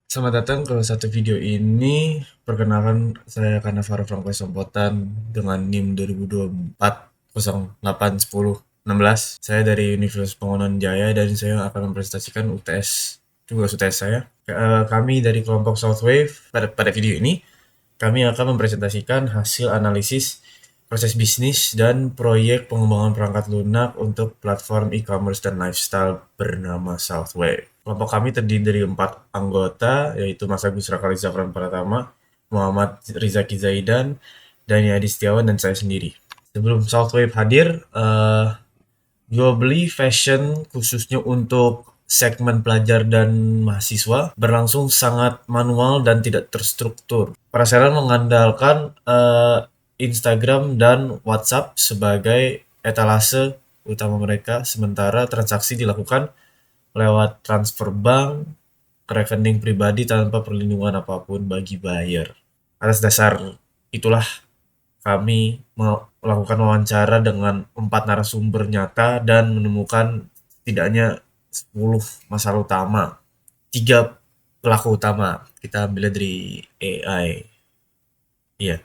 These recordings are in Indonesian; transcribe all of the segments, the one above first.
Selamat datang ke satu video ini. Perkenalkan, saya Kanavaro Franco Sompotan dengan NIM 2024 08 10 16. Saya dari Universitas Pengonan Jaya dan saya akan mempresentasikan tugas UTS saya. Kami dari kelompok Southwave pada video ini kami akan mempresentasikan hasil analisis proses bisnis dan proyek pengembangan perangkat lunak untuk platform e-commerce dan lifestyle bernama Southwave. Kelompok kami terdiri dari 4 anggota, yaitu Mas Agus Rakali Zafran Pratama, Muhammad Rizaki Zaidan, Dani Adi Setiawan, dan saya sendiri. Sebelum Southwave hadir, jual beli fashion khususnya untuk segmen pelajar dan mahasiswa berlangsung sangat manual dan tidak terstruktur. Prasaran mengandalkan Instagram dan WhatsApp sebagai etalase utama mereka, sementara transaksi dilakukan lewat transfer bank ke rekening pribadi tanpa perlindungan apapun bagi buyer. Atas dasar itulah kami melakukan wawancara dengan 4 narasumber nyata dan menemukan setidaknya 10 masalah utama. 3 pelaku utama. Kita ambil dari AI. Iya.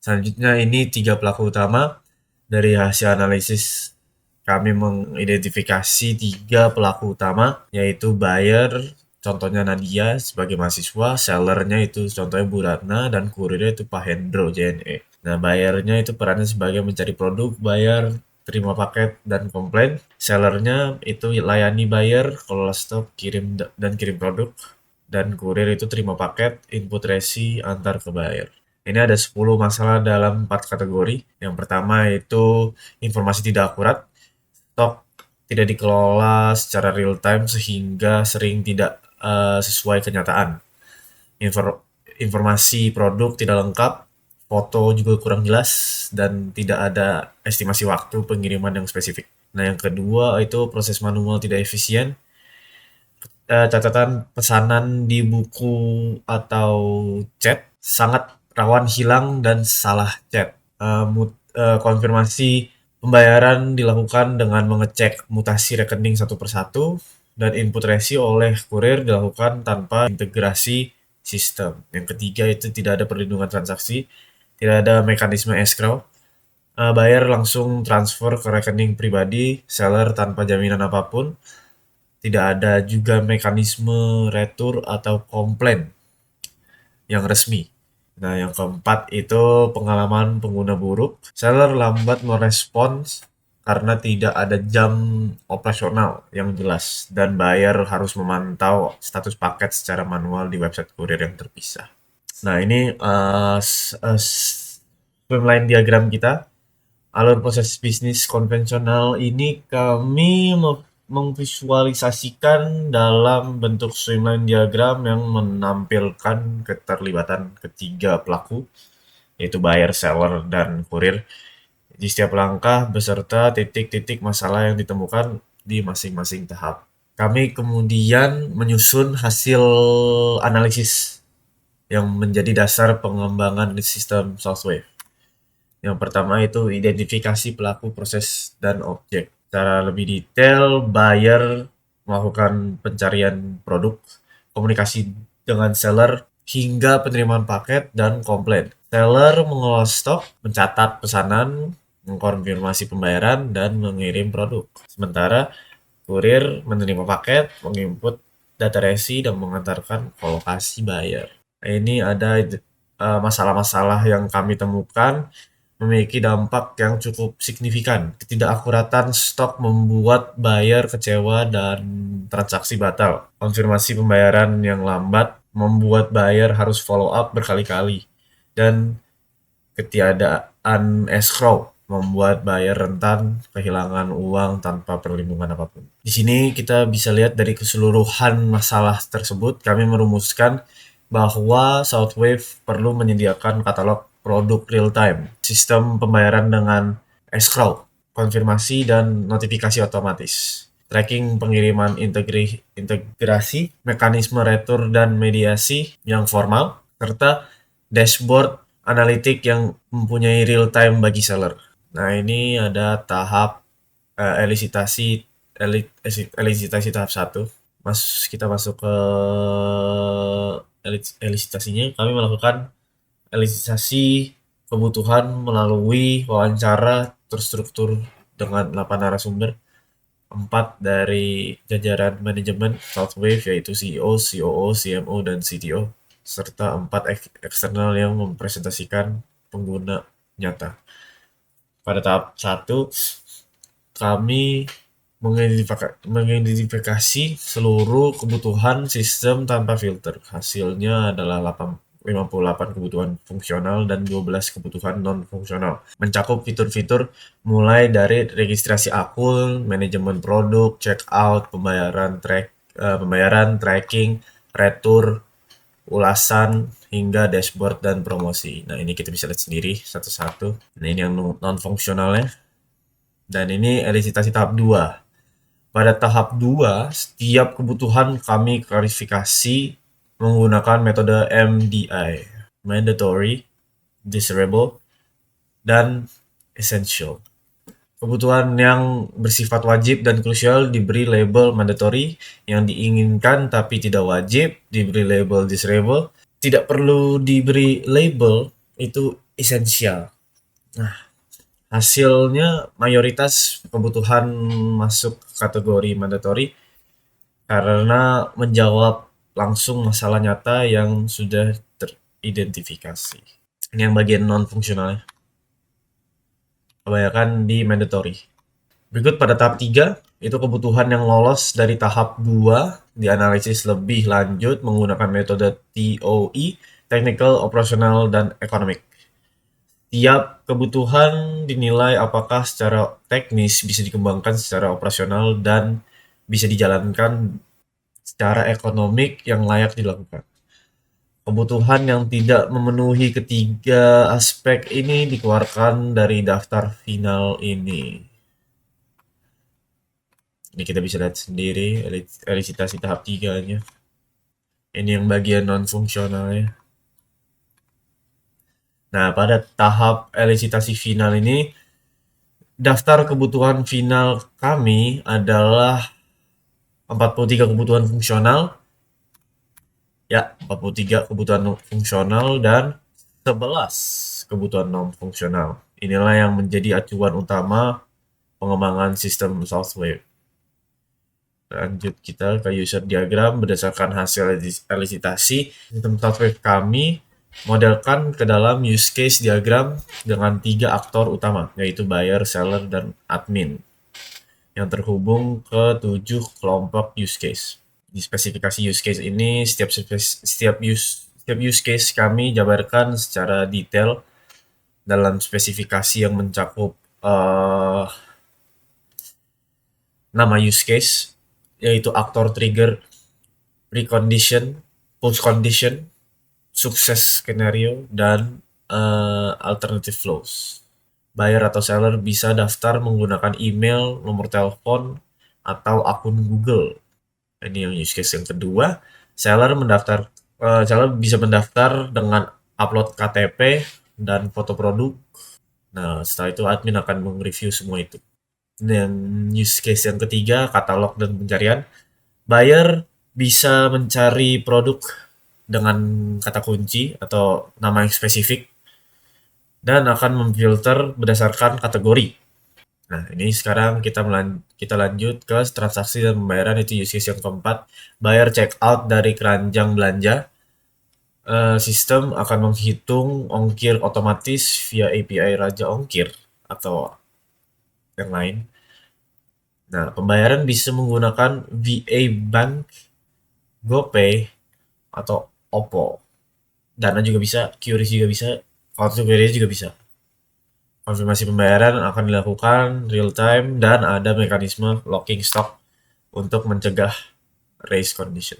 Selanjutnya ini 3 pelaku utama. Dari hasil analisis kami mengidentifikasi 3 pelaku utama, yaitu buyer, contohnya Nadia sebagai mahasiswa, sellernya itu contohnya Bu Ratna, dan kurirnya itu Pak Hendro JNE. Nah, buyernya itu perannya sebagai mencari produk, buyer, terima paket, dan komplain. Sellernya itu layani buyer, kelola stok, kirim dan kirim produk. Dan kurir itu terima paket, input resi, antar ke buyer. Ini ada 10 masalah dalam 4 kategori. Yang pertama itu informasi tidak akurat, stok tidak dikelola secara real time sehingga sering tidak sesuai kenyataan. Informasi produk tidak lengkap, foto juga kurang jelas, dan tidak ada estimasi waktu pengiriman yang spesifik. Nah, yang kedua itu proses manual tidak efisien. Catatan pesanan di buku atau chat sangat rawan hilang dan salah chat. Konfirmasi pembayaran dilakukan dengan mengecek mutasi rekening satu persatu, dan input resi oleh kurir dilakukan tanpa integrasi sistem. Yang ketiga itu tidak ada perlindungan transaksi, tidak ada mekanisme escrow. Buyer langsung transfer ke rekening pribadi seller tanpa jaminan apapun. Tidak ada juga mekanisme retur atau komplain yang resmi. Nah, yang keempat itu pengalaman pengguna buruk. Seller lambat merespons karena tidak ada jam operasional yang jelas, dan buyer harus memantau status paket secara manual di website kurir yang terpisah. Nah, ini timeline diagram kita. Alur proses bisnis konvensional ini kami memvisualisasikan dalam bentuk streamline diagram yang menampilkan keterlibatan ketiga pelaku, yaitu buyer, seller, dan kurir di setiap langkah beserta titik-titik masalah yang ditemukan di masing-masing tahap. Kami kemudian menyusun hasil analisis yang menjadi dasar pengembangan sistem Southwave. Yang pertama itu identifikasi pelaku proses dan objek. Secara lebih detail, buyer melakukan pencarian produk, komunikasi dengan seller, hingga penerimaan paket dan komplain. Seller mengelola stok, mencatat pesanan, mengkonfirmasi pembayaran, dan mengirim produk. Sementara kurir menerima paket, menginput data resi, dan mengantarkan ke lokasi buyer. Nah, ini ada masalah-masalah yang kami temukan memiliki dampak yang cukup signifikan. Ketidakakuratan stok membuat buyer kecewa dan transaksi batal. Konfirmasi pembayaran yang lambat membuat buyer harus follow up berkali-kali. Dan ketiadaan escrow membuat buyer rentan kehilangan uang tanpa perlindungan apapun. Di sini kita bisa lihat dari keseluruhan masalah tersebut, kami merumuskan bahwa Southwave perlu menyediakan katalog produk real time, sistem pembayaran dengan escrow, konfirmasi dan notifikasi otomatis, tracking pengiriman integrasi, mekanisme retur dan mediasi yang formal, serta dashboard analitik yang mempunyai real time bagi seller. Nah, ini ada tahap elisitasi tahap 1. Kita masuk ke elisitasinya, kami melakukan elisitasi kebutuhan melalui wawancara terstruktur dengan 8 narasumber, 4 dari jajaran manajemen Southwave yaitu CEO, COO, CMO, dan CTO, serta 4 eksternal yang mempresentasikan pengguna nyata. Pada tahap 1, kami mengidentifikasi seluruh kebutuhan sistem tanpa filter. Hasilnya adalah 58 kebutuhan fungsional dan 12 kebutuhan non-fungsional. Mencakup fitur-fitur mulai dari registrasi akun, manajemen produk, checkout, pembayaran, tracking, retur, ulasan, hingga dashboard dan promosi. Nah, ini kita bisa lihat sendiri satu-satu. Nah, ini yang non-fungsionalnya. Dan ini elisitasi tahap 2. Pada tahap 2, setiap kebutuhan kami klarifikasi menggunakan metode MDI, Mandatory, Desirable, dan Essential. Kebutuhan yang bersifat wajib dan krusial diberi label mandatory, yang diinginkan tapi tidak wajib diberi label desirable, tidak perlu diberi label itu essential. Nah, hasilnya mayoritas kebutuhan masuk kategori mandatory karena menjawab langsung masalah nyata yang sudah teridentifikasi. Ini yang bagian non-fungsionalnya. Kebanyakan di mandatory. Berikut pada tahap 3, itu kebutuhan yang lolos dari tahap 2 dianalisis lebih lanjut menggunakan metode TOE, Technical, Operational, dan Economic. Tiap kebutuhan dinilai apakah secara teknis bisa dikembangkan secara operasional dan bisa dijalankan secara ekonomik yang layak dilakukan. Kebutuhan yang tidak memenuhi ketiga aspek ini dikeluarkan dari daftar final ini. Ini kita bisa lihat sendiri elisitasi tahap 3-nya. Ini yang bagian non-fungsionalnya. Nah, pada tahap elisitasi final ini, daftar kebutuhan final kami adalah 43 kebutuhan fungsional. Ya, 43 kebutuhan fungsional dan 11 kebutuhan non-fungsional. Inilah yang menjadi acuan utama pengembangan sistem Southwave. Lanjut kita ke user diagram. Berdasarkan hasil elisitasi, sistem Southwave kami modelkan ke dalam use case diagram dengan 3 aktor utama, yaitu buyer, seller, dan admin, yang terhubung ke 7 kelompok use case. Di spesifikasi use case ini, setiap use case kami jabarkan secara detail dalam spesifikasi yang mencakup nama use case, yaitu aktor trigger, precondition, post-condition, sukses skenario, dan alternative flows. Buyer atau seller bisa daftar menggunakan email, nomor telepon, atau akun Google. Ini yang use case yang kedua. Seller bisa mendaftar dengan upload KTP dan foto produk. Nah, setelah itu admin akan mereview semua itu. Dan use case yang ketiga, katalog dan pencarian. Buyer bisa mencari produk dengan kata kunci atau nama yang spesifik dan akan memfilter berdasarkan kategori. Nah, ini sekarang kita lanjut ke transaksi dan pembayaran, itu use case yang keempat. Buyer check out dari keranjang belanja. Sistem akan menghitung ongkir otomatis via API Raja Ongkir atau yang lain. Nah, pembayaran bisa menggunakan VA Bank, GoPay, atau Oppo. Dana juga bisa, QRIS juga bisa, auto QRIS juga bisa. Konfirmasi pembayaran akan dilakukan real time dan ada mekanisme locking stock untuk mencegah raise condition.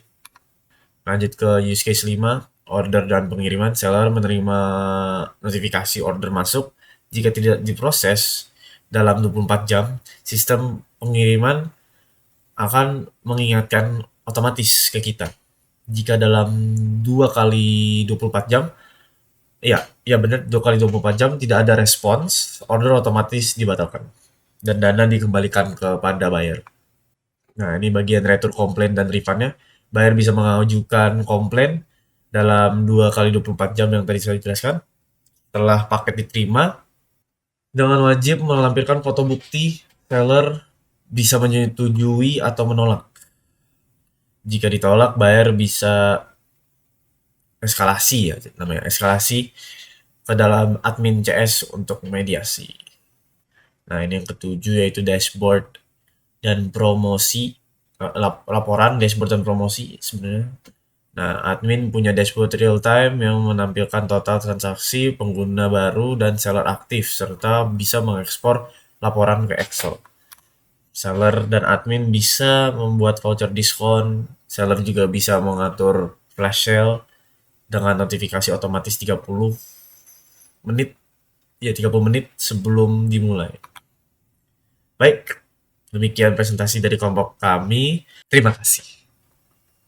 Lanjut ke use case 5, order dan pengiriman. Seller menerima notifikasi order masuk. Jika tidak diproses dalam 24 jam, sistem pengiriman akan mengingatkan otomatis ke kita. Jika dalam 2 kali 24 jam, ya benar, 2 kali 24 jam tidak ada respons, order otomatis dibatalkan dan dana dikembalikan kepada buyer. Nah, ini bagian retur komplain dan refundnya. Buyer bisa mengajukan komplain dalam 2 kali 24 jam yang tadi saya jelaskan. Setelah paket diterima, dengan wajib melampirkan foto bukti seller bisa menyetujui atau menolak. Jika ditolak, buyer bisa eskalasi ya, namanya eskalasi ke dalam admin CS untuk mediasi. Nah, ini yang ketujuh yaitu dashboard dan promosi, laporan dashboard dan promosi sebenarnya. Nah, admin punya dashboard real time yang menampilkan total transaksi, pengguna baru, dan seller aktif, serta bisa mengekspor laporan ke Excel. Seller dan admin bisa membuat voucher diskon, seller juga bisa mengatur flash sale dengan notifikasi otomatis 30 menit sebelum dimulai. Baik, demikian presentasi dari kelompok kami. Terima kasih.